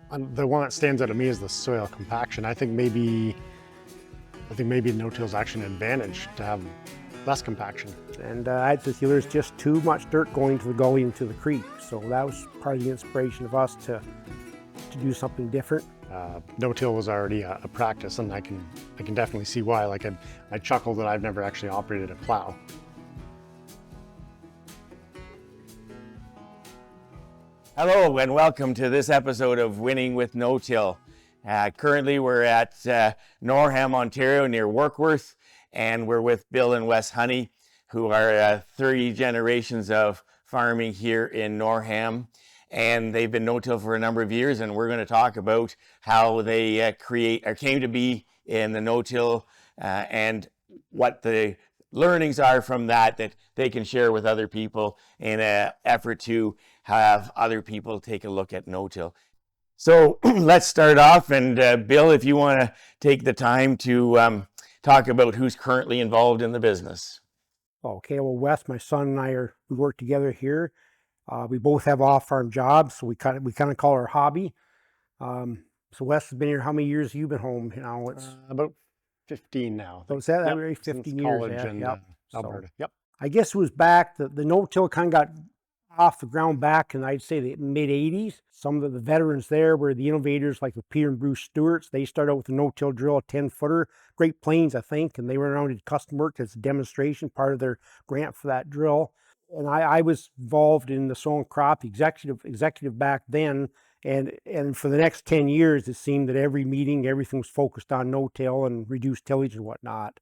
The one that stands out to me is the soil compaction. I think maybe no-till is actually an advantage to have less compaction. And I'd say there's just too much dirt going to the gully and to the creek. So that was part of the inspiration of us to do something different. No-till was already a practice, and I can definitely see why. Like I chuckle that I've never actually operated a plow. Hello and welcome to this episode of Winning with No-Till. Currently we're at Norham, Ontario near Warkworth, and we're with Bill and Wes Honey, who are 30 generations of farming here in Norham. And they've been no-till for a number of years, and we're going to talk about how they came to be in the no-till and what the learnings are from that they can share with other people in an effort to have other people take a look at no-till. So let's start off, and Bill, if you want to take the time to talk about who's currently involved in the business. Okay, well, Wes, my son and I we work together here. We both have off-farm jobs, so we kind of call our hobby. So Wes has been here. How many years have you been home now? It's about 15 now. So is that Yep, really 15 since years? college Yeah, in yep. Alberta. So, Yep. I guess it was back, the no-till kind of got off the ground back in, I'd say, the mid-'80s. Some of the veterans there were the innovators, like with Peter and Bruce Stewart's. They started out with a no-till drill, a 10-footer, Great Plains, I think, and they went around and did custom work as a demonstration, part of their grant for that drill. And I was involved in the soil and crop executive back then, and for the next 10 years, it seemed that every meeting, everything was focused on no-till and reduced tillage and whatnot.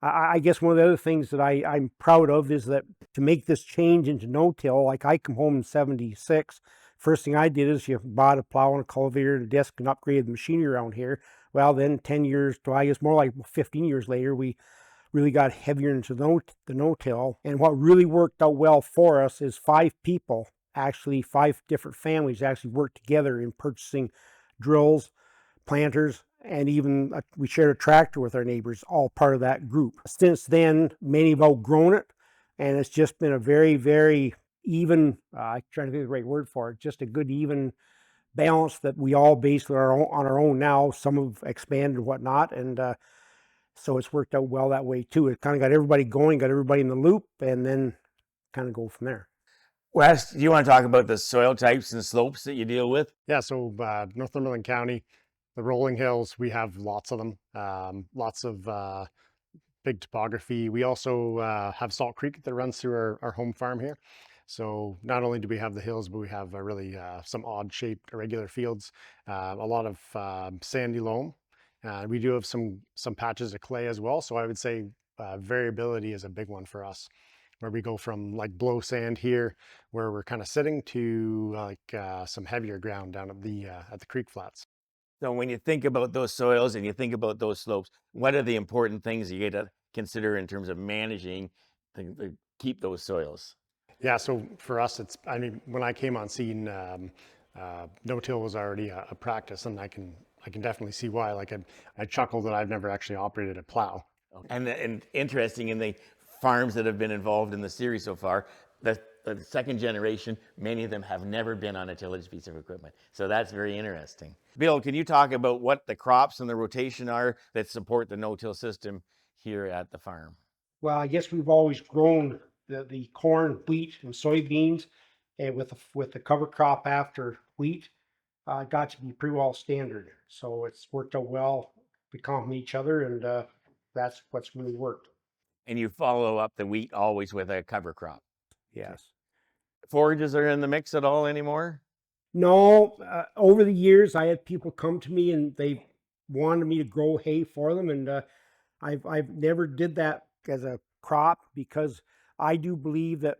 I guess one of the other things that I'm proud of is that to make this change into no-till, like I come home in 76, first thing I did is you bought a plow and a cultivator and a disc and upgraded the machinery around here. Well, then 10 years, to I guess more like 15 years later, we really got heavier into the no-till. And what really worked out well for us is 5 different families actually worked together in purchasing drills, planters, and even we shared a tractor with our neighbors, all part of that group. Since then, many have outgrown it, and it's just been a very, very even, I'm trying to think of the right word for it, just a good even balance that we all basically are on our own now. Some have expanded and whatnot, and so it's worked out well that way too. It kind of got everybody going, got everybody in the loop, and then kind of go from there. Wes, do you want to talk about the soil types and slopes that you deal with? Yeah, so Northumberland County, the rolling hills, we have lots of them, lots of big topography. We also have Salt Creek that runs through our home farm here. So not only do we have the hills, but we have really some odd shaped irregular fields, a lot of sandy loam. We do have some patches of clay as well. So I would say variability is a big one for us, where we go from like blow sand here, where we're kind of sitting, to some heavier ground down at the creek flats. So when you think about those soils and you think about those slopes, what are the important things you get to consider in terms of managing to keep those soils? Yeah, so for us, when I came on scene, no-till was already a practice, and I can definitely see why. Like I chuckle that I've never actually operated a plow. And interesting, in the farms that have been involved in the series so far, the second generation, many of them have never been on a tillage piece of equipment. So that's very interesting. Bill, can you talk about what the crops and the rotation are that support the no-till system here at the farm? Well, I guess we've always grown the corn, wheat, and soybeans, and with the cover crop after wheat, got to be pretty well standard. So it's worked out well. We complement each other, and that's what's really worked. And you follow up the wheat always with a cover crop. Yes. Forages are in the mix at all anymore? No, over the years, I had people come to me and they wanted me to grow hay for them, and I've never did that as a crop, because I do believe that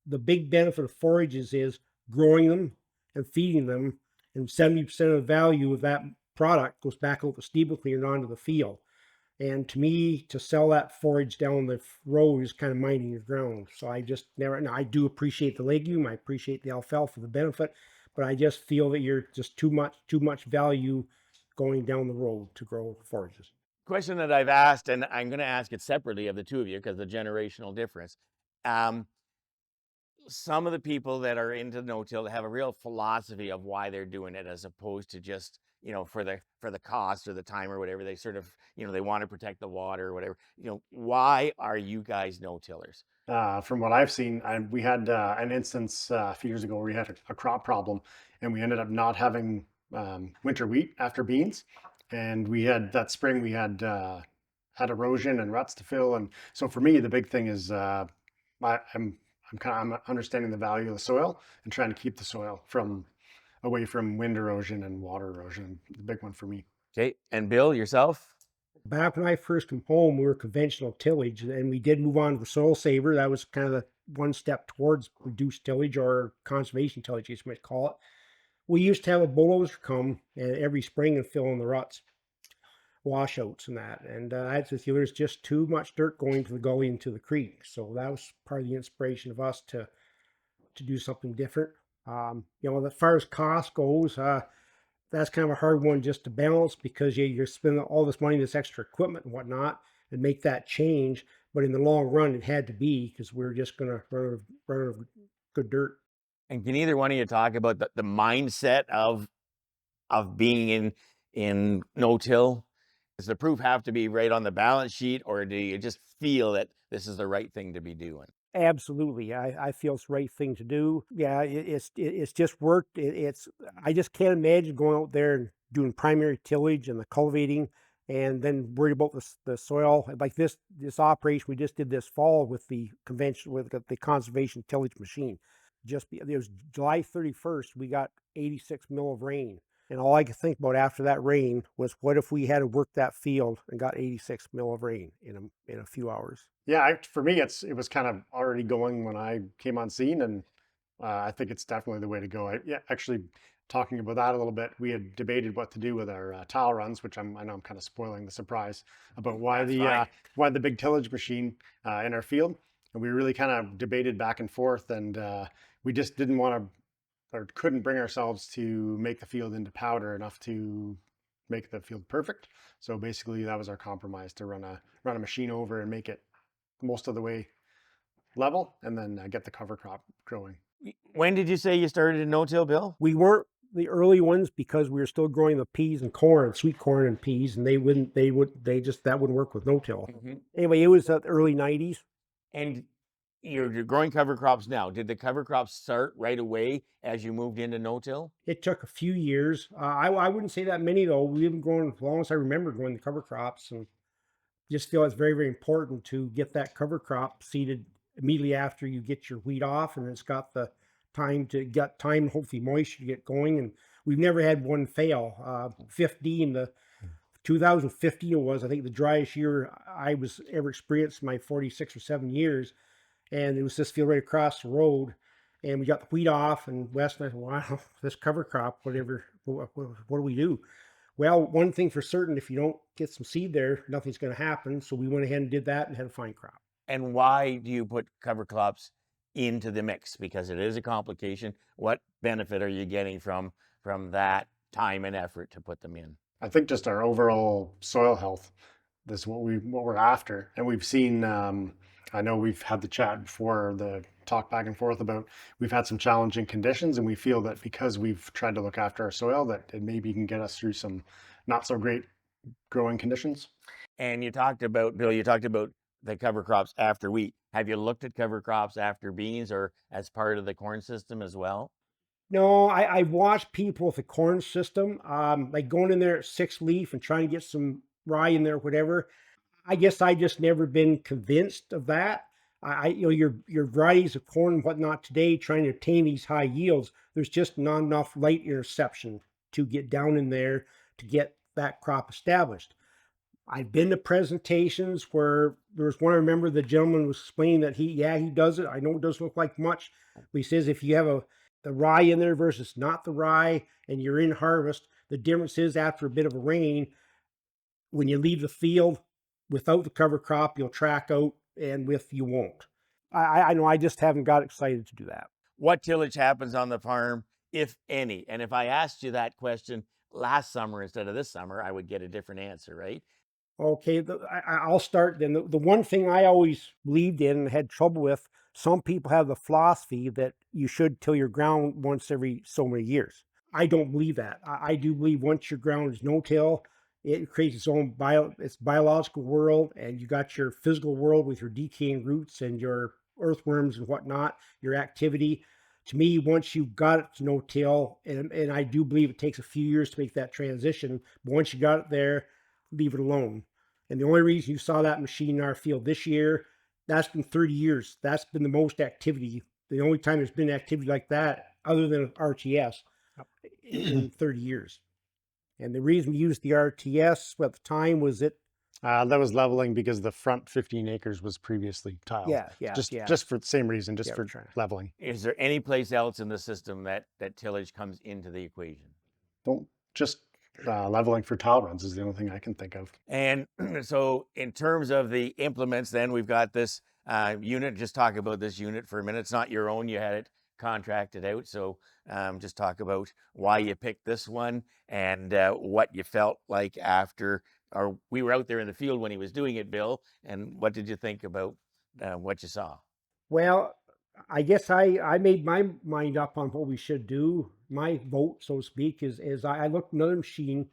the big benefit of forages is growing them and feeding them, and 70% of the value of that product goes back out the stable cleaner onto the field. And to me, to sell that forage down the road is kind of minding your ground. So I just never, now I do appreciate the legume, I appreciate the alfalfa, the benefit, but I just feel that you're just too much value going down the road to grow forages. Question that I've asked, and I'm going to ask it separately of the two of you because of the generational difference. some of the people that are into no-till have a real philosophy of why they're doing it, as opposed to just, for the cost or the time or whatever. They sort of, they want to protect the water or whatever. Why are you guys no-tillers? From what I've seen, we had an instance a few years ago where we had a crop problem, and we ended up not having winter wheat after beans, and we had that spring we had erosion and ruts to fill, and so for me the big thing is I'm understanding the value of the soil and trying to keep the soil from away from wind erosion and water erosion. The big one for me. Okay, and Bill, yourself? Back when I first came home, we were conventional tillage, and we did move on to the soil saver. That was kind of the one step towards reduced tillage or conservation tillage, as you might call it. We used to have a bulldozer come every spring and fill in the ruts, washouts and that. And I'd say there's just too much dirt going to the gully and to the creek. So that was part of the inspiration of us to do something different. As far as cost goes, that's kind of a hard one just to balance, because you're spending all this money, this extra equipment and whatnot, and make that change. But in the long run, it had to be, because we were just going to run out of good dirt. And can either one of you talk about the mindset of being in no-till? Does the proof have to be right on the balance sheet, or do you just feel that this is the right thing to be doing? Absolutely, I feel it's the right thing to do. Yeah, it's just worked. I just can't imagine going out there and doing primary tillage and the cultivating, and then worry about the soil like this operation we just did this fall with the conservation tillage machine. It was July 31st. We got 86 mil of rain. And all I could think about after that rain was, what if we had to work that field and got 86 mil of rain in a few hours? Yeah, for me, it was kind of already going when I came on scene, and I think it's definitely the way to go. Yeah, actually, talking about that a little bit, we had debated what to do with our towel runs, which I know I'm kind of spoiling the surprise about why the big tillage machine in our field, and we really kind of debated back and forth, and we just didn't want to or couldn't bring ourselves to make the field into powder enough to make the field perfect. So basically, that was our compromise, to run a machine over and make it most of the way level, and then get the cover crop growing. When did you say you started in no-till, Bill? We weren't the early ones, because we were still growing the peas and corn, sweet corn and peas, and that wouldn't work with no-till. Anyway, it was the early 90s. And you're growing cover crops now. Did the cover crops start right away as you moved into no-till? It took a few years. I wouldn't say that many, though. We've been growing as long as I remember growing the cover crops, and just feel it's very, very important to get that cover crop seeded immediately after you get your wheat off, and it's got the time, hopefully moisture to get going. And we've never had one fail. 2015 was, I think, the driest year I was ever experienced in my 46 or 7 years. And it was this field right across the road, and we got the wheat off, and Wes and I said, wow, this cover crop, what do we do? Well, one thing for certain, if you don't get some seed there, nothing's going to happen. So we went ahead and did that and had a fine crop. And why do you put cover crops into the mix? Because it is a complication. What benefit are you getting from that time and effort to put them in? I think just our overall soil health. This is what we're after, and we've seen. I know we've had the chat before, the talk back and forth about we've had some challenging conditions, and we feel that because we've tried to look after our soil, that it maybe can get us through some not so great growing conditions. And you talked about, Bill, the cover crops after wheat. Have you looked at cover crops after beans or as part of the corn system as well? No, I've watched people with the corn system, like going in there at 6 leaf and trying to get some rye in there, whatever. I guess I just never been convinced of that. Your varieties of corn and whatnot today, trying to attain these high yields, there's just not enough light interception to get down in there to get that crop established. I've been to presentations where there was one, I remember the gentleman was explaining that he does it. I know it doesn't look like much, but he says if you have the rye in there versus not the rye and you're in harvest, the difference is after a bit of a rain, when you leave the field without the cover crop, you'll track out, and with you won't. I know I just haven't got excited to do that. What tillage happens on the farm, if any? And if I asked you that question last summer instead of this summer, I would get a different answer, right? Okay, I'll start then. The one thing I always believed in and had trouble with, Some people have the philosophy that you should till your ground once every so many years. I don't believe that. I do believe once your ground is no-till, it creates its own its biological world, and you got your physical world with your decaying roots and your earthworms and whatnot, your activity. To me, once you got it to no-till, and I do believe it takes a few years to make that transition, but once you got it there, leave it alone. And the only reason you saw that machine in our field this year, that's been 30 years. That's been the most activity. The only time there's been activity like that, other than RTS, in 30 years. And the reason we used the RTS at the time was That was leveling because the front 15 acres was previously tiled. yeah. Just for the same reason, just Yeah, for trying. leveling. Is there any place else in the system that tillage comes into the equation? Don't just leveling for tile runs is the only thing I can think of. And so in terms of the implements, then we've got this unit. Just talk about this unit for a minute. It's not your own. You had it contracted out. So just talk about why you picked this one and what you felt like after, or we were out there in the field when he was doing it, Bill, and what did you think about what you saw? Well, I guess I made my mind up on what we should do. My vote, so to speak, is I looked at another machine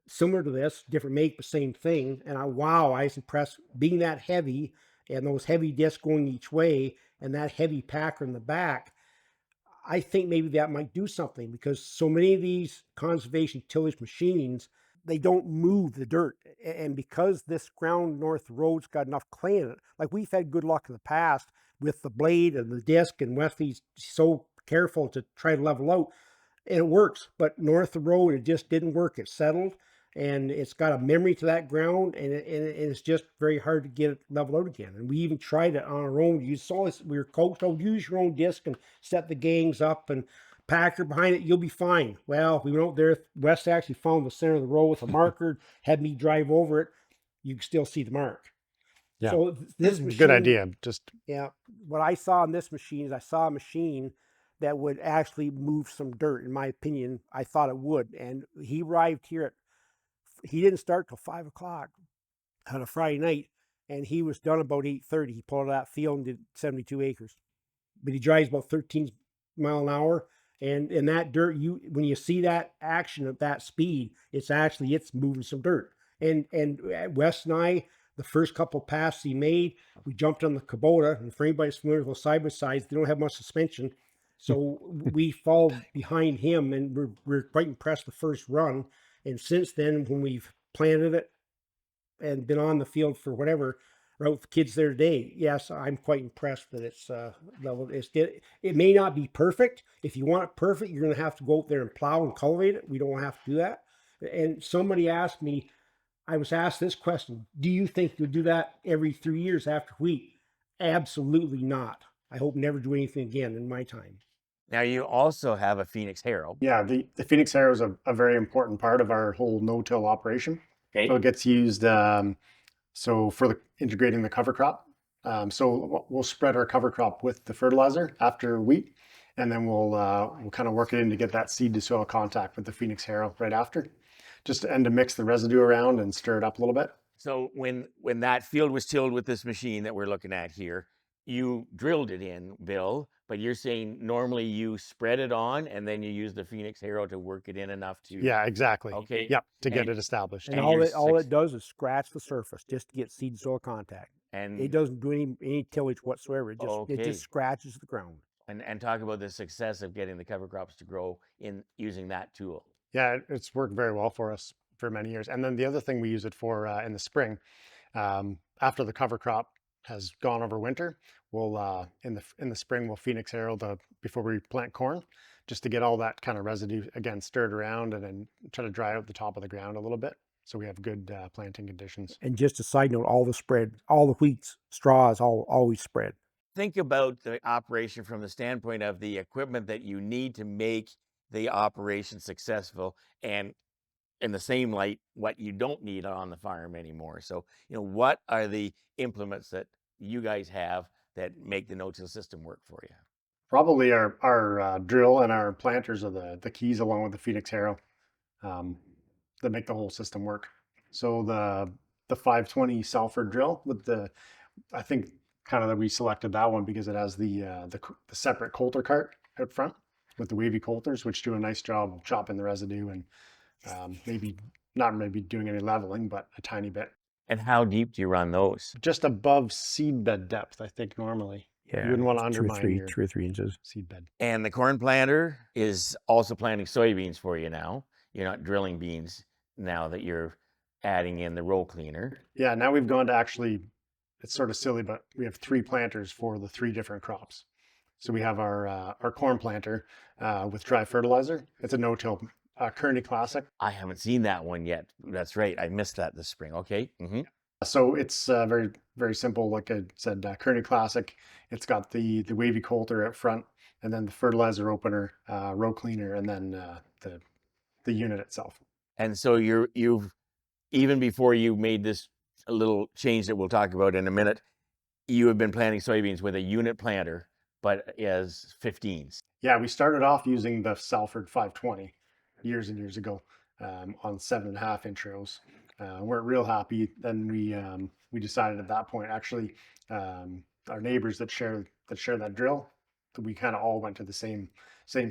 similar to this, different make, but same thing. And wow, I was impressed being that heavy and those heavy discs going each way and that heavy packer in the back. I think maybe that might do something because so many of these conservation tillage machines, they don't move the dirt. And because this ground north road's got enough clay in it, like we've had good luck in the past with the blade and the disc, and Wesley's so careful to try to level out, and it works. But north of the road, it just didn't work. It settled, and it's got a memory to that ground, and it's just very hard to get it leveled out again. And we even tried it on our own. You saw us, we were coached, oh, use your own disc and set the gangs up and packer behind it, you'll be fine. Well, we went out there, Wes actually found the center of the road with a marker, had me drive over it. You can still see the mark. Yeah. So this machine, Good idea. Just yeah, what I saw in this machine is I saw a machine that would actually move some dirt. In my opinion, I thought it would. And he arrived here he didn't start till 5 o'clock on a Friday night, and he was done about 8:30. He pulled out that field and did 72 acres. But he drives about 13 mile an hour. And in that dirt, when you see that action at that speed, it's moving some dirt. And Wes and I, the first couple of passes he made, we jumped on the Kubota. And for anybody that's familiar with those side by sides, they don't have much suspension. So we followed behind him, and we're quite impressed the first run. And since then, when we've planted it and been on the field for whatever, right with the kids there today, yes, I'm quite impressed that it's leveled. It may not be perfect. If you want it perfect, you're going to have to go out there and plow and cultivate it. We don't have to do that. And somebody asked me, I was asked this question: do you think you'll do that every 3 years after wheat? Absolutely not. I hope never do anything again in my time. Now you also have a Phoenix Harrow. yeah, the Phoenix Harrow is a very important part of our whole no-till operation. Okay. So it gets used so for integrating the cover crop. So we'll spread our cover crop with the fertilizer after wheat, and then we'll kind of work it in to get that seed to soil contact with the Phoenix Harrow right after, just to mix the residue around and stir it up a little bit. So when that field was tilled with this machine that we're looking at here, you drilled it in, Bill, but you're saying normally you spread it on and then you use the Phoenix Harrow to work it in enough to. Yeah, exactly. Okay. Yep, to get And- it established. And And all it does is scratch the surface just to get seed soil contact. And It doesn't do any tillage whatsoever. It Okay. just scratches the ground. and talk about the success of getting the cover crops to grow in using that tool. Yeah, it's worked very well for us for many years. And then the other thing we use it for in the spring, after the cover crop has gone over winter, we'll in the spring we'll Phoenix Harrow before we plant corn, just to get all that kind of residue again stirred around and then try to dry out the top of the ground a little bit, so we have good planting conditions. And just a side note, all the wheat straws always spread. Think about the operation from the standpoint of the equipment that you need to make the operation successful, and in the same light, what you don't need on the farm anymore. So, what are the implements that you guys have that make the no-till system work for you? Probably our drill and our planters are the keys, along with the Phoenix Harrow, that make the whole system work. So the 520 Salford drill with I think kind of that we selected that one because it has the separate coulter cart out front with the wavy coulters, which do a nice job of chopping the residue and maybe not maybe doing any leveling, but a tiny bit. And how deep do you run those? Just above seed bed depth, I think normally. Yeah, You wouldn't want to it's undermine your 2 or 3 inches. seed bed. And the corn planter is also planting soybeans for you now. You're not drilling beans now that you're adding in the row cleaner. Yeah, now we've gone to actually, it's sort of silly, but we have 3 planters for the 3 different crops. So we have our corn planter with dry fertilizer. It's a no-till Kearney Classic. I haven't seen that one yet. That's right. I missed that this spring. Okay. So it's very, very simple. Like I said, Kearney Classic. It's got the wavy coulter out front, and then the fertilizer opener, row cleaner, and then the unit itself. And so you've even before you made this little change that we'll talk about in a minute, you have been planting soybeans with a unit planter, but as 15s. Yeah, we started off using the Salford 520 years and years ago on 7.5-inch rows. Weren't real happy. Then we decided at that point, actually, our neighbors that share that drill, that we kind of all went to the same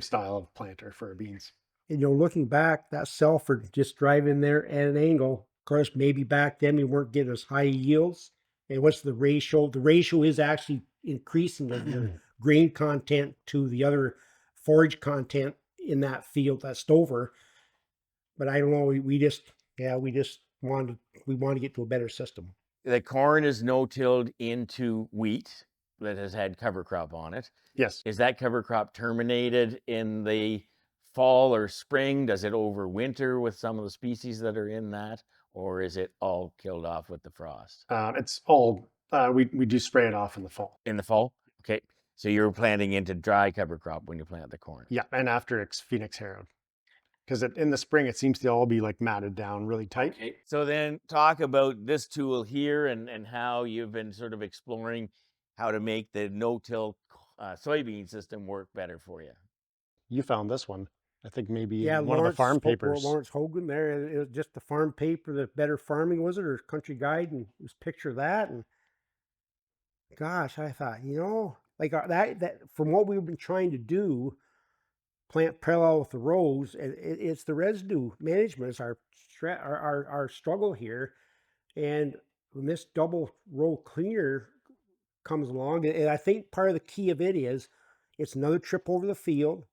style of planter for our beans. And looking back, that Salford just drive in there at an angle. Of course, maybe back then we weren't getting as high yields. And what's the ratio? The ratio is actually increasing the grain content to the other forage content in that field, that stover. But I don't know. We just wanted to get to a better system. The corn is no-tilled into wheat that has had cover crop on it. Yes. Is that cover crop terminated in the fall or spring? Does it overwinter with some of the species that are in that, or is it all killed off with the frost? It's all we do spray it off in the fall. In the fall? Okay. So you're planting into dry cover crop when you plant the corn. Yeah, and after it's Phoenix Harrow. Because in the spring, it seems to all be like matted down really tight. Okay. So then talk about this tool here and how you've been sort of exploring how to make the no-till soybean system work better for you. You found this one. I think maybe Yeah, one of the farm papers. Lawrence Hogan there. It was just the farm paper, the Better Farming, was it, or Country Guide, and it was a picture of that. And gosh, I thought, like that from what we've been trying to do, plant parallel with the rows, it's the residue management is our struggle here. And when this double row cleaner comes along, and I think part of the key of it is it's another trip over the field,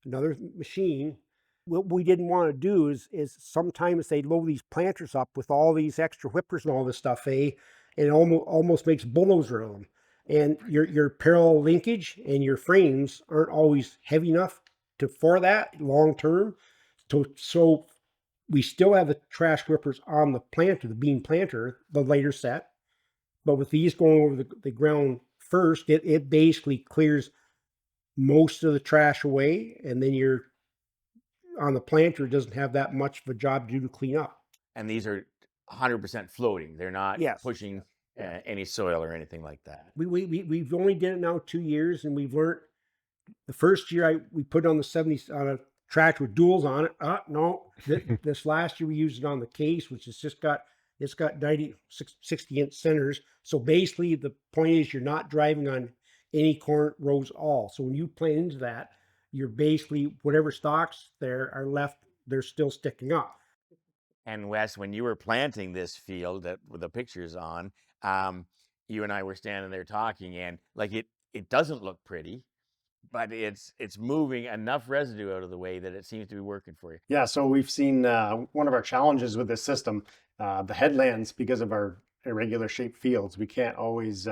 another machine. What we didn't want to do is sometimes they load these planters up with all these extra whippers and all this stuff, and it almost makes bulldozer of them. And your parallel linkage and your frames aren't always heavy enough for that long term. So we still have the trash whippers on the planter, the bean planter, the later set. But with these going over the ground first, it basically clears most of the trash away, and then you're on the planter, it doesn't have that much of a job to do to clean up. And these are 100% floating. They're not pushing any soil or anything like that. We've only did it now 2 years, and we've learned. The first year we put it on the 70s on a tractor with duals on it. No, this last year we used it on the case, which has just got 60-inch centers. So basically the point is you're not driving on any corn rows at all. So when you plant into that, you're basically, whatever stalks there are left, they're still sticking up. And Wes, when you were planting this field that with the pictures on, you and I were standing there talking, and like it doesn't look pretty, but it's moving enough residue out of the way that it seems to be working for you. Yeah, so we've seen one of our challenges with this system, the headlands, because of our irregular shaped fields, we can't always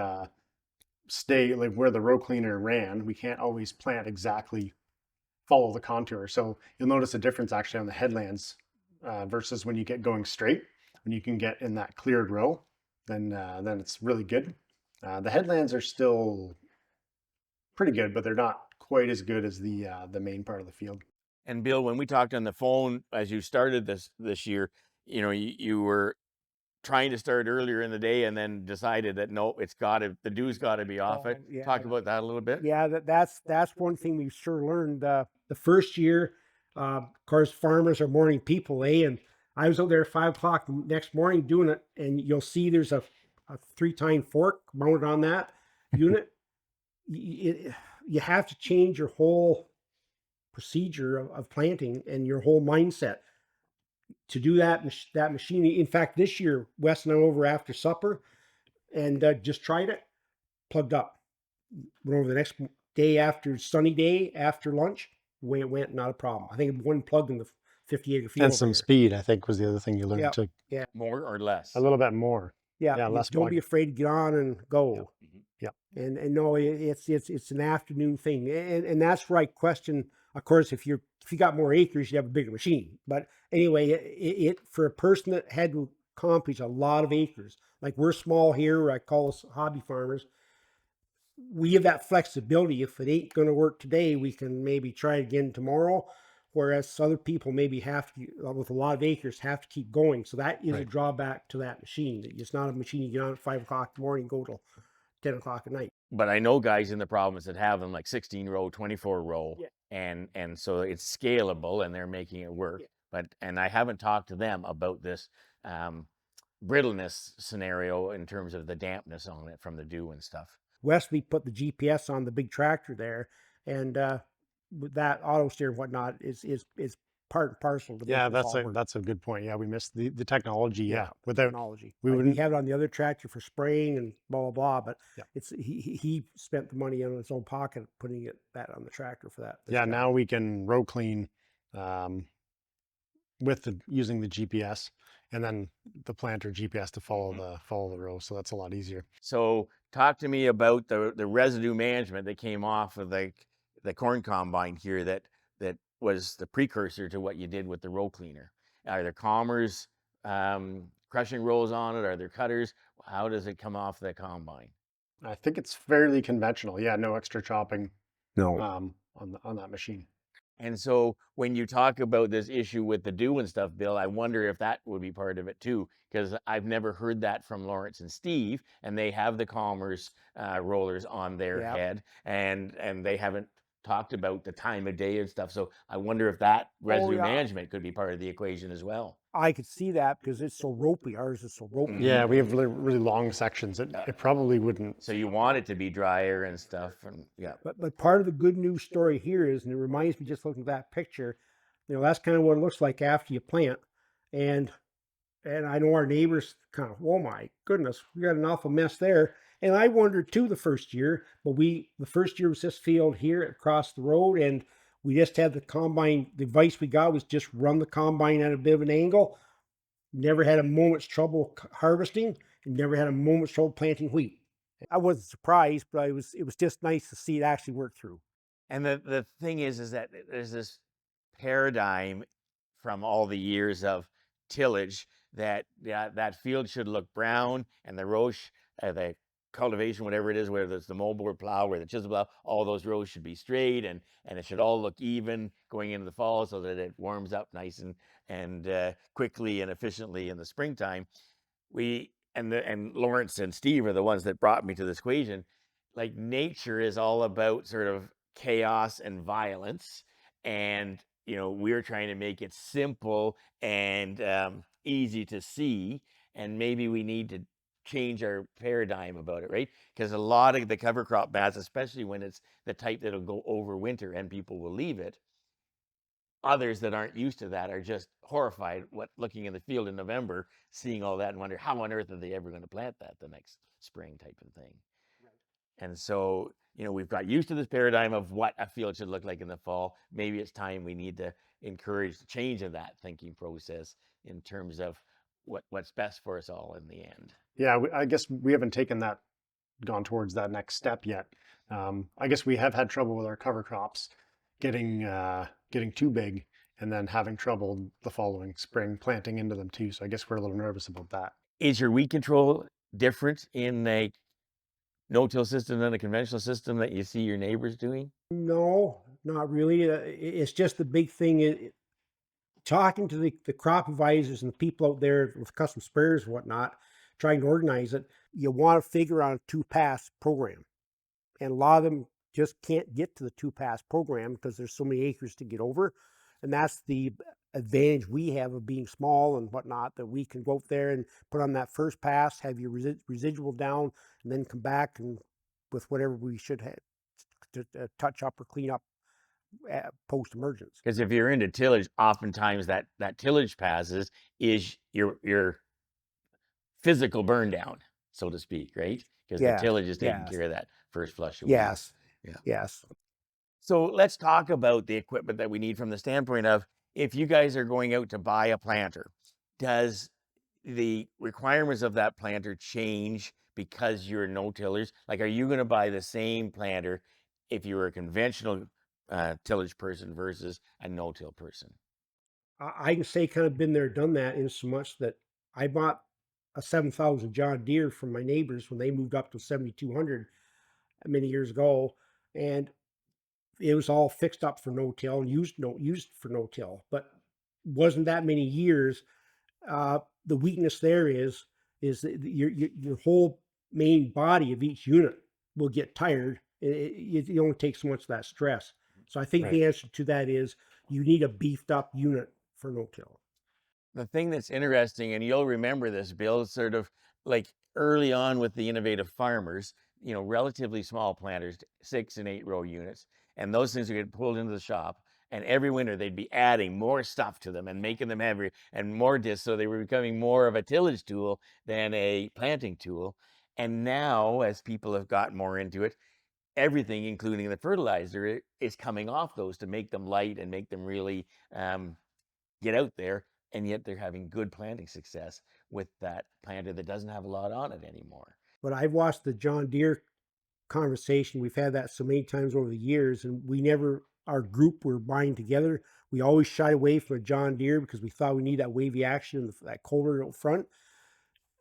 stay like where the row cleaner ran. We can't always plant exactly, follow the contour. So you'll notice a difference actually on the headlands versus when you get going straight. When you can get in that cleared row, then it's really good. The headlands are still pretty good, but they're not quite as good as the main part of the field. And Bill, when we talked on the phone as you started this year, you were trying to start earlier in the day and then decided that no, the dew's got to be off it. Yeah. Talk about that a little bit. Yeah, that's one thing we've sure learned. The first year, of course, farmers are morning people, and I was out there at 5 o'clock the next morning doing it, and you'll see there's a 3-tine fork mounted on that. unit, you have to change your whole procedure of planting and your whole mindset to do that machine. In fact, this year, Wes and I were over after supper and just tried it, plugged up. Went over the next day after sunny day after lunch. The way it went, not a problem. I think one plug in the 50-acre field. And some speed, I think, was the other thing you learned Yeah, to yeah, More or less? a little bit more. yeah. Yeah, less Don't be plug. afraid to get on and go. Mhm. Yeah. And no, it's an afternoon thing, and that's where I question. Of course, if you got more acres, you have a bigger machine. But anyway, it for a person that had to accomplish a lot of acres, like we're small here, I call us hobby farmers. We have that flexibility. If it ain't going to work today, we can maybe try it again tomorrow. Whereas other people maybe have to, with a lot of acres, have to keep going. So that is a Right. drawback to that machine. It's not a machine you get on at 5 o'clock in the morning, go till 10 o'clock at night. But I know guys in the province that have them like 16 row, 24 row, Yeah. and so it's scalable and they're making it work. Yeah. But I haven't talked to them about this brittleness scenario in terms of the dampness on it from the dew and stuff. Wesley put the GPS on the big tractor there, and with that auto steer and whatnot is part and parcel to Yeah, make this all work. that's a good point. Yeah, we missed the technology. Yeah, the without technology. we Like, wouldn't. we have it on the other tractor for spraying and blah blah blah, but Yeah. it's he spent the money in his own pocket putting that on the tractor for that. this Yeah, job. now we can row clean with using the GPS, and then the planter GPS to follow the row. So that's a lot easier. So talk to me about the residue management that came off of the corn combine here that was the precursor to what you did with the row cleaner. Are there comers, crushing rolls on it? Are there cutters? How does it come off the combine? I think it's fairly conventional. Yeah, no extra chopping No. on that machine. And so when you talk about this issue with the dew and stuff, Bill, I wonder if that would be part of it too, because I've never heard that from Lawrence and Steve, and they have the Commerce rollers on their Yep. head, and they haven't talked about the time of day and stuff. So I wonder if that residue yeah. management could be part of the equation as well. I could see that because it's so ropey. Ours is so ropey. Yeah, we have really long sections. It probably wouldn't. So you want it to be drier and stuff, and yeah. But part of the good news story here is, and it reminds me just looking at that picture, that's kind of what it looks like after you plant. And I know our neighbors kind of, oh my goodness, we got an awful mess there. And I wondered too the first year, but the first year was this field here across the road, and we just had the combine. The advice we got was just run the combine at a bit of an angle. Never had a moment's trouble harvesting, and never had a moment's trouble planting wheat. I wasn't surprised, but it was just nice to see it actually work through. And the thing is that there's this paradigm from all the years of tillage that that field should look brown, and the row, the cultivation, whatever it is, whether it's the moldboard plow or the chisel plow, all those rows should be straight, and it should all look even going into the fall, so that it warms up nice and quickly and efficiently in the springtime. And Lawrence and Steve are the ones that brought me to this equation. Like, nature is all about sort of chaos and violence, and we're trying to make it simple and easy to see, and maybe we need to change our paradigm about it, right? Because a lot of the cover crop mats, especially when it's the type that'll go over winter and people will leave it, others that aren't used to that are just horrified looking in the field in November, seeing all that and wonder how on earth are they ever going to plant that the next spring type of thing. Right. And so, we've got used to this paradigm of what a field should look like in the fall. Maybe it's time we need to encourage the change of that thinking process in terms of what's best for us all in the end. Yeah, I guess we haven't gone towards that next step yet. I guess we have had trouble with our cover crops getting too big, and then having trouble the following spring planting into them too. So I guess we're a little nervous about that. Is your weed control different in a no-till system than a conventional system that you see your neighbors doing? No, not really. It's just the big thing. Talking to the crop advisors and the people out there with custom sprayers and whatnot, trying to organize it, you want to figure out a 2-pass program. And a lot of them just can't get to the 2-pass program because there's so many acres to get over. And that's the advantage we have of being small and whatnot, that we can go out there and put on that first pass, have your residual down, and then come back and with whatever we should have to touch up or clean up post emergence. Because if you're into tillage, oftentimes that tillage passes is your physical burn down, so to speak, right? Because the Yes, tillage is taking yes, care of that first flush of weeds. yes, Yeah. yes. So let's talk about the equipment that we need from the standpoint of, if you guys are going out to buy a planter, does the requirements of that planter change because you're no-tillers? Like, are you going to buy the same planter if you were a conventional tillage person versus a no-till person? I can say kind of been there, done that, in so much that I bought a 7,000 John Deere from my neighbors when they moved up to 7,200 many years ago, and it was all fixed up for no-till and used for no-till. But wasn't that many years. The weakness there is that your whole main body of each unit will get tired. It only takes so much of that stress. So I think Right. the answer to that is you need a beefed up unit for no-till. The thing that's interesting, and you'll remember this, Bill, is sort of like early on with the innovative farmers, relatively small planters, 6 and 8 row units, and those things would get pulled into the shop. And every winter they'd be adding more stuff to them and making them heavier and more discs. So they were becoming more of a tillage tool than a planting tool. And now, as people have gotten more into it, everything, including the fertilizer, is coming off those to make them light and make them really get out there, and yet they're having good planting success with that planter that doesn't have a lot on it anymore. But I've watched the John Deere conversation. We've had that so many times over the years, and our group were buying together. We always shied away from a John Deere because we thought we need that wavy action, that colder out front.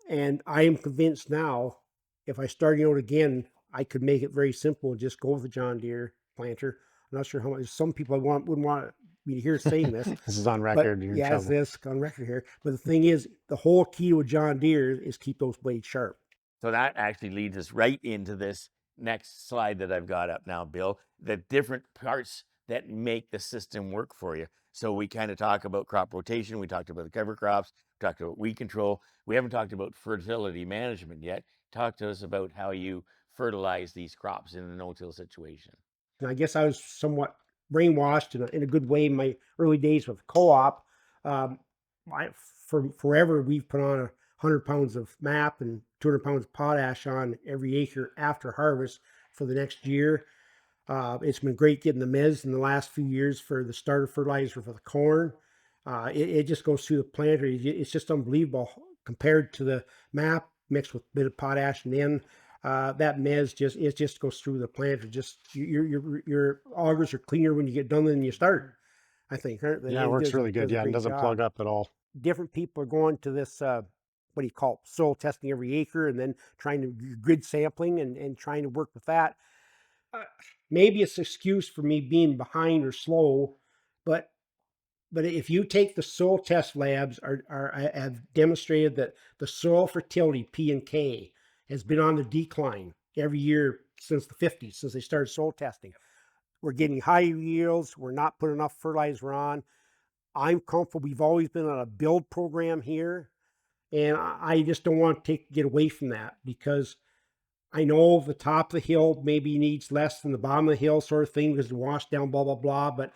And I am convinced now, if I started out again, I could make it very simple and just go with the John Deere planter. I'm not sure how much some people wouldn't want me to hear saying this. This is on But record. You're in yeah, it's trouble. this on record here. But the thing is, the whole key to a John Deere is keep those blades sharp. So that actually leads us right into this next slide that I've got up now, Bill, the different parts that make the system work for you. So we kind of talk about crop rotation. We talked about the cover crops. We talked about weed control. We haven't talked about fertility management yet. Talk to us about how you fertilize these crops in a no-till situation. And I guess I was somewhat brainwashed in a good way in my early days with co-op. For forever, we've put on 100 pounds of MAP and 200 pounds of potash on every acre after harvest for the next year. It's been great getting the mez in the last few years for the starter fertilizer for the corn. It just goes through the planter. It's just unbelievable compared to the MAP mixed with a bit of potash, and then that mez just goes through the planter. Just your augers are cleaner when you get done than you start, I think, aren't they? Yeah, it works really good. Does a Yeah, and great doesn't job. plug up at all. Different people are going to this what do you call it, soil testing every acre, and then trying to grid sampling and trying to work with that. Maybe it's an excuse for me being behind or slow, but if you take the soil test labs have demonstrated that the soil fertility P and K has been on the decline every year since the 50s, since they started soil testing. We're getting high yields. We're not putting enough fertilizer on. I'm comfortable. We've always been on a build program here, and I just don't want to get away from that, because I know the top of the hill maybe needs less than the bottom of the hill, sort of thing, because it washed down, blah, blah, blah. But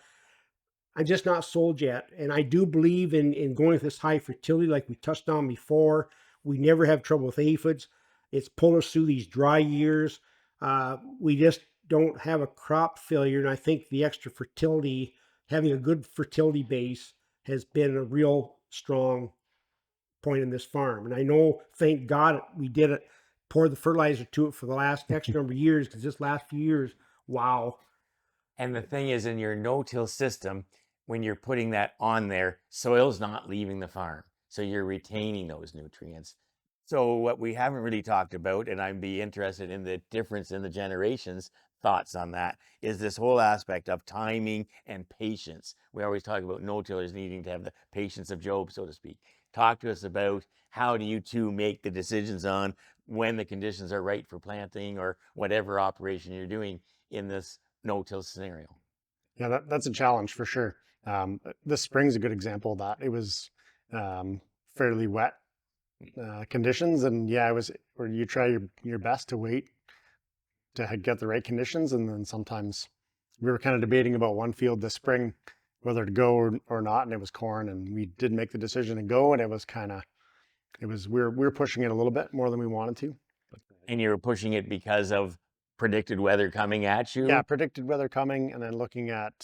I'm just not sold yet. And I do believe in going with this high fertility, like we touched on before. We never have trouble with aphids. It's pulled us through these dry years. We just don't have a crop failure. And I think the extra fertility, having a good fertility base, has been a real strong point in this farm. And I know, thank God, we did it, poured the fertilizer to it for the last X number of years, because this last few years, wow. And the thing is, in your no-till system, when you're putting that on there, soil's not leaving the farm. So you're retaining those nutrients. So what we haven't really talked about, and I'd be interested in the difference in the generations, thoughts on that, is this whole aspect of timing and patience. We always talk about no-tillers needing to have the patience of Job, so to speak. Talk to us about how do you two make the decisions on when the conditions are right for planting or whatever operation you're doing in this no-till scenario. Yeah, that's a challenge for sure. This spring's a good example of that. It was fairly wet conditions, and yeah, it was where you try your best to wait to get the right conditions. And then sometimes we were kind of debating about one field this spring, whether to go or not. And it was corn, and we did make the decision to go. And it was we were pushing it a little bit more than we wanted to. And you were pushing it because of predicted weather coming at you? Yeah, predicted weather coming, and then looking at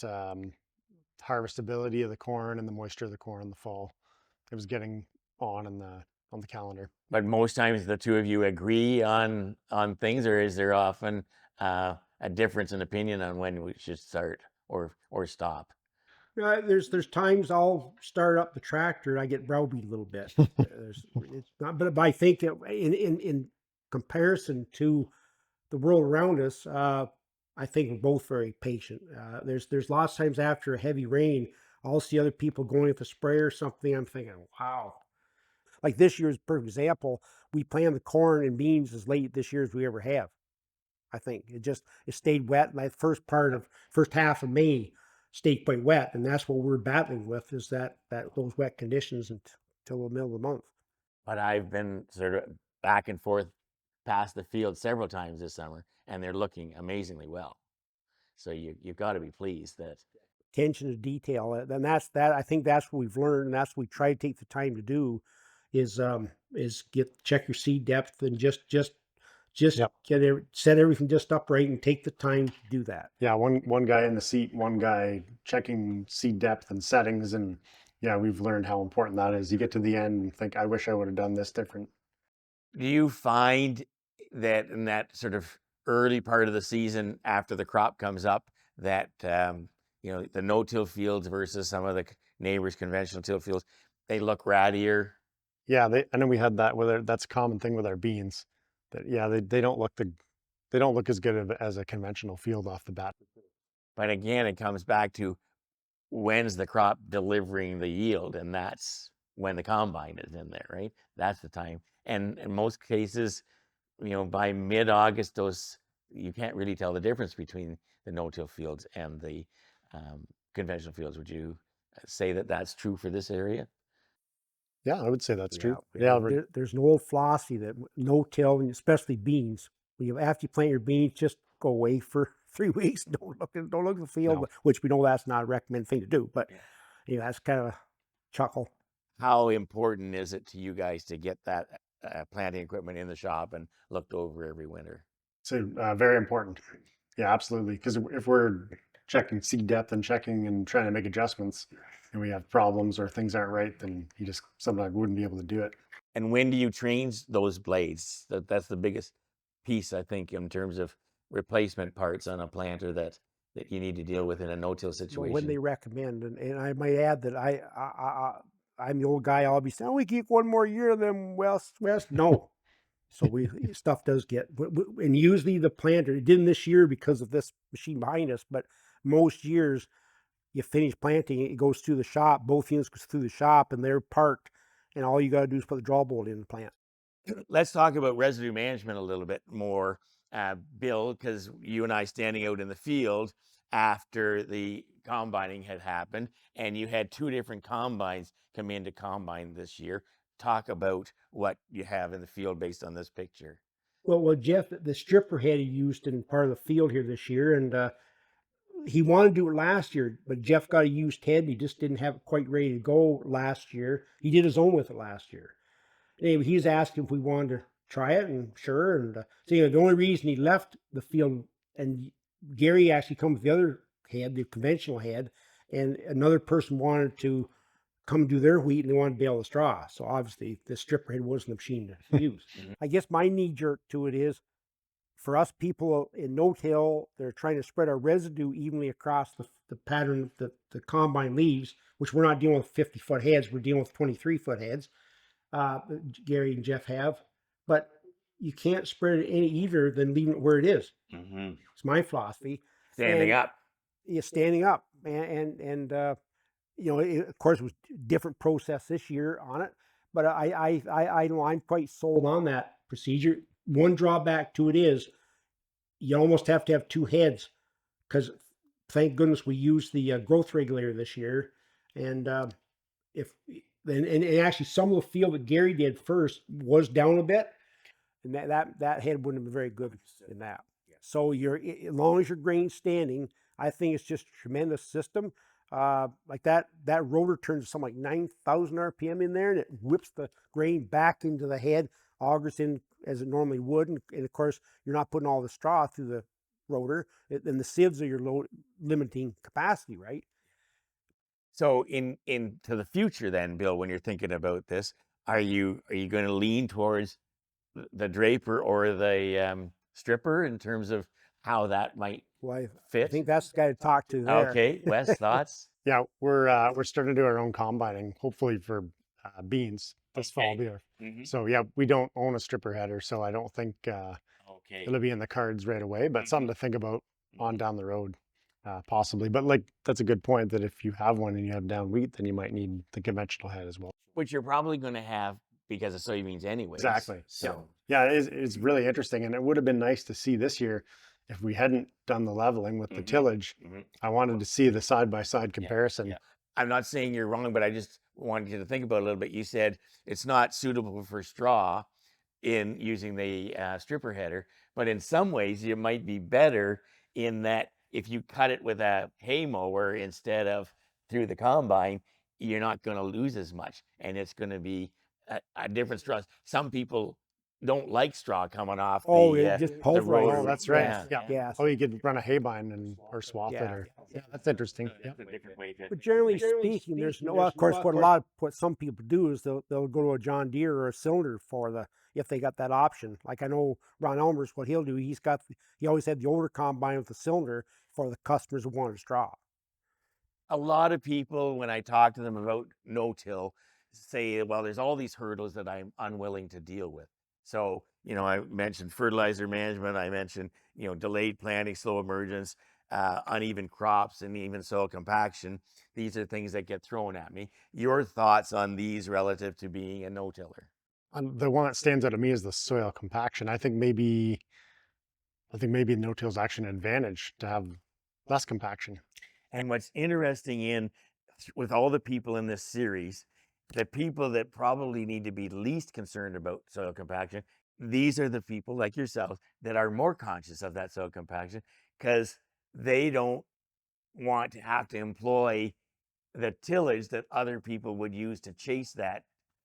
harvestability of the corn and the moisture of the corn in the fall. It was getting on the calendar. But most times the two of you agree on things, or is there often a difference in opinion on when we should start or stop? There's times I'll start up the tractor and I get browbeat a little bit. It's not, but I think that in comparison to the world around us, I think we're both very patient. There's lots of times after a heavy rain, I'll see other people going with a spray or something. I'm thinking, wow. Like this year's perfect example, we planted the corn and beans as late this year as we ever have. I think it stayed wet. Like first half of May stayed quite wet, and that's what we're battling with, is that those wet conditions until the middle of the month. But I've been sort of back and forth past the field several times this summer, and they're looking amazingly well. So you've got to be pleased that Attention to detail, and I think that's what we've learned, and that's what we try to take the time to do, is check your seed depth and just Yep. set everything just upright and take the time to do that. Yeah, one guy in the seat, one guy checking seed depth and settings, and yeah, we've learned how important that is. You get to the end and think, I wish I would have done this different. Do you find that in that sort of early part of the season after the crop comes up that the no-till fields versus some of the neighbors' conventional till fields, they look rattier? Yeah, I know we had that that's a common thing with our beans. That yeah, they don't look as good as a conventional field off the bat. But again, it comes back to when's the crop delivering the yield, and that's when the combine is in there, right? That's the time. And in most cases, by mid-August, you can't really tell the difference between the no-till fields and the conventional fields. Would you say that that's true for this area? Yeah, I would say that's true. Yeah, Yeah, there's an old philosophy that no-till, and especially beans, after you plant your beans, just go away for 3 weeks. Don't look at the field, No. which we know that's not a recommended thing to do. But that's kind of a chuckle. How important is it to you guys to get that planting equipment in the shop and looked over every winter? So very important. Yeah, absolutely. Because if we're checking seed depth and checking and trying to make adjustments, and we have problems or things aren't right, then you just sometimes wouldn't be able to do it. And when do you change those blades? That's the biggest piece, I think, in terms of replacement parts on a planter that you need to deal with in a no-till situation. When they recommend, and I might add that I'm the old guy. I'll be saying, we keep one more year of them West. No. So stuff does get, and usually the planter, it didn't this year because of this machine behind us, but most years you finish planting, it goes through the shop, both units goes through the shop, and they're parked, and all you got to do is put the draw bolt in the plant. Let's talk about residue management a little bit more, Bill, because you and I standing out in the field after the combining had happened, and you had 2 different combines come into combine this year. Talk about what you have in the field based on this picture. Well, Jeff, the stripper head he used in part of the field here this year, and he wanted to do it last year, but Jeff got a used head and he just didn't have it quite ready to go last year. He did his own with it last year. Anyway, he's asking if we wanted to try it, and sure. And so the only reason he left the field, and Gary actually come with the other head, the conventional head, and another person wanted to come do their wheat and they wanted to bale the straw. So obviously the stripper head wasn't the machine to use. I guess my knee jerk to it is, for us people in no-till, they're trying to spread our residue evenly across the pattern that the combine leaves, which we're not dealing with 50-foot heads, we're dealing with 23-foot heads. Gary and Jeff have, but you can't spread it any either than leaving it where it is. Mm-hmm. It's my philosophy. Standing up. Yeah, standing up, and of course, it was a different process this year on it, but I know I'm quite sold on that procedure. One drawback to it is you almost have to have 2 heads, because thank goodness we used the growth regulator this year, and and actually some of the field that Gary did first was down a bit, and that head wouldn't have been very good in that. So as long as your grain's standing, I think it's just a tremendous system. Like that rotor turns something like 9,000 RPM in there, and it whips the grain back into the head, augers in as it normally would, and of course you're not putting all the straw through the rotor, and the sieves are your limiting capacity, right? So into the future then, Bill, when you're thinking about this, are you going to lean towards the draper or the stripper in terms of how that might Well, I fit? think that's the guy to talk to there. Okay, Wes, thoughts? Yeah, we're starting to do our own combining, hopefully for beans this fall Okay. here. Mm-hmm. So yeah, we don't own a stripper header, so I don't think Okay. it'll be in the cards right away. But something to think about on Mhm. down the road, possibly. But like that's a good point that if you have one and you have down wheat, then you might need the conventional head as well. Which you're probably going to have because of soybeans anyways. Exactly. So Yeah, it's really interesting, and it would have been nice to see this year if we hadn't done the leveling with the Mhm. tillage. Mhm. I wanted to see the side by side comparison. yeah. I'm not saying you're wrong, but I just wanted you to think about it a little bit. You said it's not suitable for straw in using the stripper header, but in some ways you might be better in that if you cut it with a hay mower instead of through the combine, you're not going to lose as much, and it's going to be a different straw. Some people don't like straw coming off Oh, the it just Oh, pulverizes. that's right. Yes, Yeah. yes. Oh, you could run a haybine and or swath it, Yeah. or yeah, that's interesting. Yeah. That's a different way to. But generally speaking, there's no. Of course, what some people do is they'll go to a John Deere or a cylinder for the if they got that option. Like I know Ron Elmer's what he'll do. He always had the older combine with the cylinder for the customers who wanted straw. A lot of people, when I talk to them about no-till, say, well, there's all these hurdles that I'm unwilling to deal with. So, I mentioned fertilizer management, I mentioned, delayed planting, slow emergence, uneven crops, and even soil compaction. These are things that get thrown at me. Your thoughts on these relative to being a no-tiller? The one that stands out to me is the soil compaction. I think maybe no-till is actually an advantage to have less compaction. And what's interesting with all the people in this series, the people that probably need to be least concerned about soil compaction, these are the people like yourself that are more conscious of that soil compaction because they don't want to have to employ the tillage that other people would use to chase that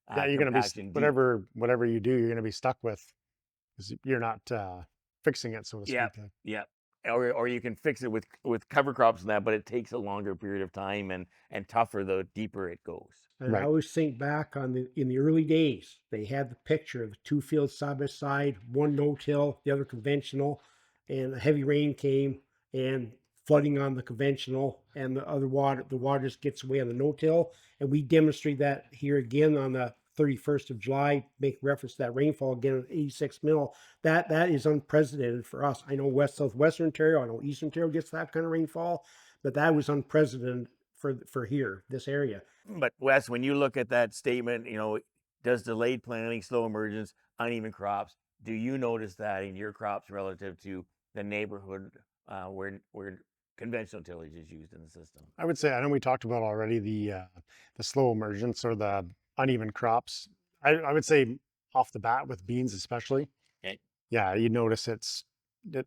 Yeah, you're going to be compaction deep. whatever you do, you're going to be stuck with because you're not fixing it, so to Yeah, speak. yeah. Or you can fix it with cover crops and that, but it takes a longer period of time and tougher the deeper it goes. And I always think back in the early days, they had the picture of the two fields side by side, one no-till, the other conventional, and a heavy rain came and flooding on the conventional, and the water just gets away on the no-till. And we demonstrate that here again on the 31st of July, make reference to that rainfall again at 86 mil. That is unprecedented for us. I know southwestern Ontario, I know eastern Ontario gets that kind of rainfall, but that was unprecedented for here, this area. But Wes, when you look at that statement, does delayed planting, slow emergence, uneven crops, do you notice that in your crops relative to the neighborhood where conventional tillage is used in the system? I would say I know we talked about already the slow emergence or the uneven crops. I would say off the bat with beans especially. Okay. Yeah, you notice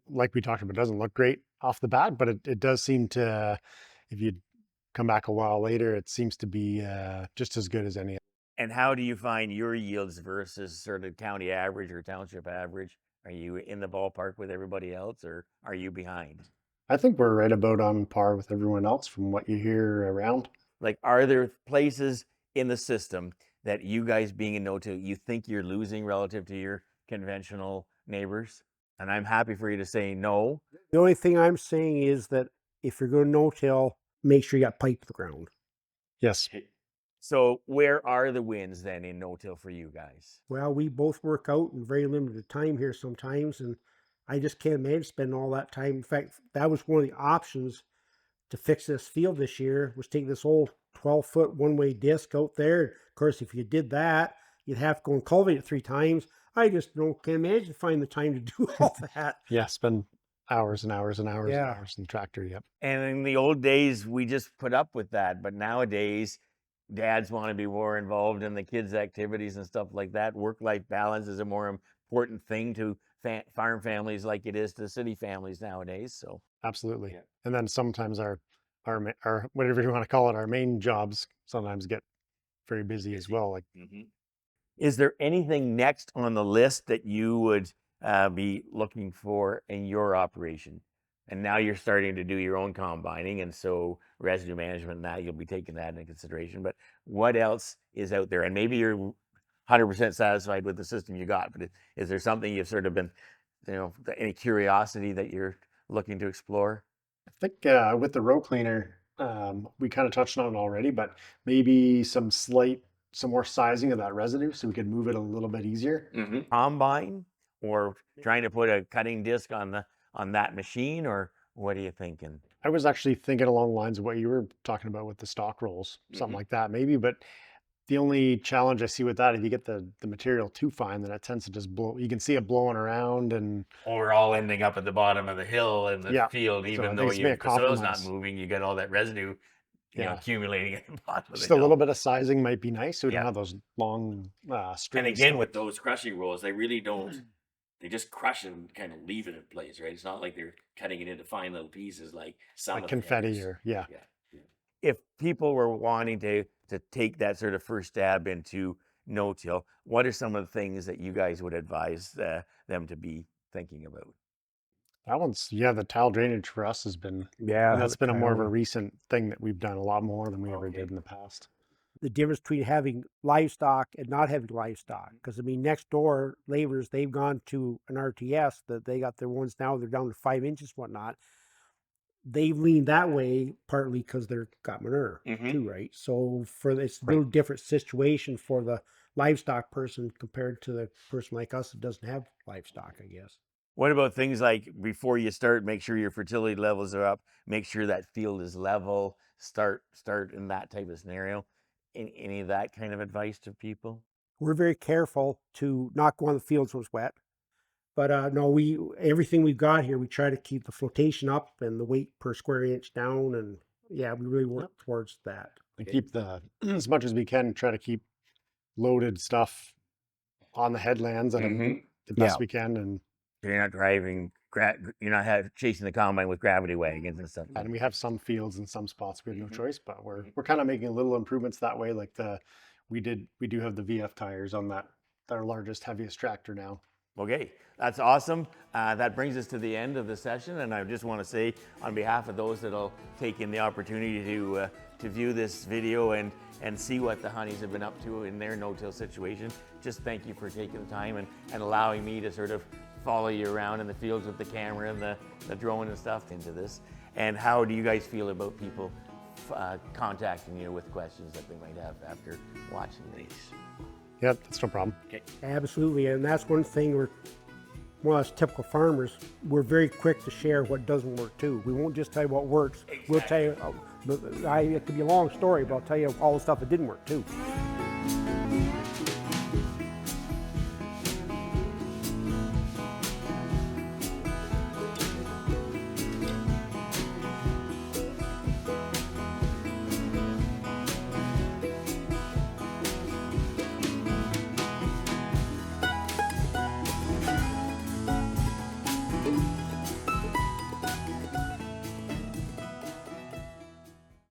like we talked about, it doesn't look great off the bat, but it does seem to, if you come back a while later, it seems to be just as good as any. And how do you find your yields versus sort of county average or township average? Are you in the ballpark with everybody else or are you behind? I think we're right about on par with everyone else from what you hear around. Like, are there places in the system that you guys being a no-till, you think you're losing relative to your conventional neighbors? And I'm happy for you to say no. The only thing I'm saying is that if you're going no-till, make sure you got pipe to the ground. Yes. So where are the wins then in no-till for you guys? Well, we both work out in very limited time here sometimes, and I just can't imagine spending all that time. In fact, that was one of the options to fix this field this year, was take this old 12-foot one-way disc out there. Of course, if you did that, you'd have to go and cultivate it 3 times. I just can't imagine finding the time to do all that. Yeah, spend hours and hours and hours and Yeah. hours in the tractor. Yep. And in the old days, we just put up with that. But nowadays, dads want to be more involved in the kids' activities and stuff like that. Work-life balance is a more important thing to farm families like it is to city families nowadays. So Absolutely. Yeah. And then sometimes our whatever you want to call it, our main jobs sometimes get very busy as well. Like is there anything next on the list that you would be looking for in your operation? And now you're starting to do your own combining, and so residue management, now you'll be taking that into consideration. But what else is out there? And maybe you're 100% satisfied with the system you got, but is there something you've sort of been, any curiosity that you're looking to explore? I think with the row cleaner, we kind of touched on it already, but maybe some more sizing of that residue so we could move it a little bit easier. Combine, or trying to put a cutting disc on that machine, or what are you thinking? I was actually thinking along the lines of what you were talking about with the stock rolls, something like that maybe. But the only challenge I see with that, if you get the material too fine, then it tends to just blow. You can see it blowing around, and Or all ending up at the bottom of the hill in the Yeah. field, So I even think though it's maybe a the soil's not compromise. moving, you get all that residue, Yeah. accumulating at the bottom of just the a hill. little bit of sizing might be nice, so we Yeah. don't have those long And strings. again, with those crushing rolls, they really don't. They just crush it and kind of leave it in place, right? It's not like they're cutting it into fine little pieces like some like of the confetti headers. or yeah. If people were wanting to take that sort of first stab into no-till, what are some of the things that you guys would advise them to be thinking about? That one's the tile drainage for us has been Yeah, that's been a more of a tile. recent thing that we've done a lot more than we ever Okay. did in the past. The difference between having livestock and not having livestock. Because I mean, next door neighbors, they've gone to an RTS that they got their ones now. They're down to 5 inches, whatnot. They've leaned that way partly because they're got manure too, right? So for it's a little different situation for the livestock person compared to the person like us that doesn't have livestock, I guess. What about things like before you start, make sure your fertility levels are up, make sure that field is level, start in that type of scenario? Any of that kind of advice to people? We're very careful to not go on the fields when it's wet. But no, everything we've got here, we try to keep the flotation up and the weight per square inch down, and yeah, we really work towards that. And keep the as much as we can, try to keep loaded stuff on the headlands at the best we can, and You're not driving, you're not chasing the combine with gravity wagons and stuff. we have some fields and some spots we have no choice, but we're kind of making little improvements that way. Like we do have the VF tires on that, our largest, heaviest tractor now. Okay, that's awesome. That brings us to the end of the session, and I just want to say, on behalf of those that'll take in the opportunity to view this video and see what the Honeys have been up to in their no-till situation, just thank you for taking the time and allowing me to sort of follow you around in the fields with the camera and the drone and stuff into this. And how do you guys feel about people contacting you with questions that they might have after watching these? Yeah, that's no problem. Okay. Absolutely, and that's one thing one of us typical farmers, we're very quick to share what doesn't work too. We won't just tell you what works. We'll tell you, it could be a long story, but I'll tell you all the stuff that didn't work too.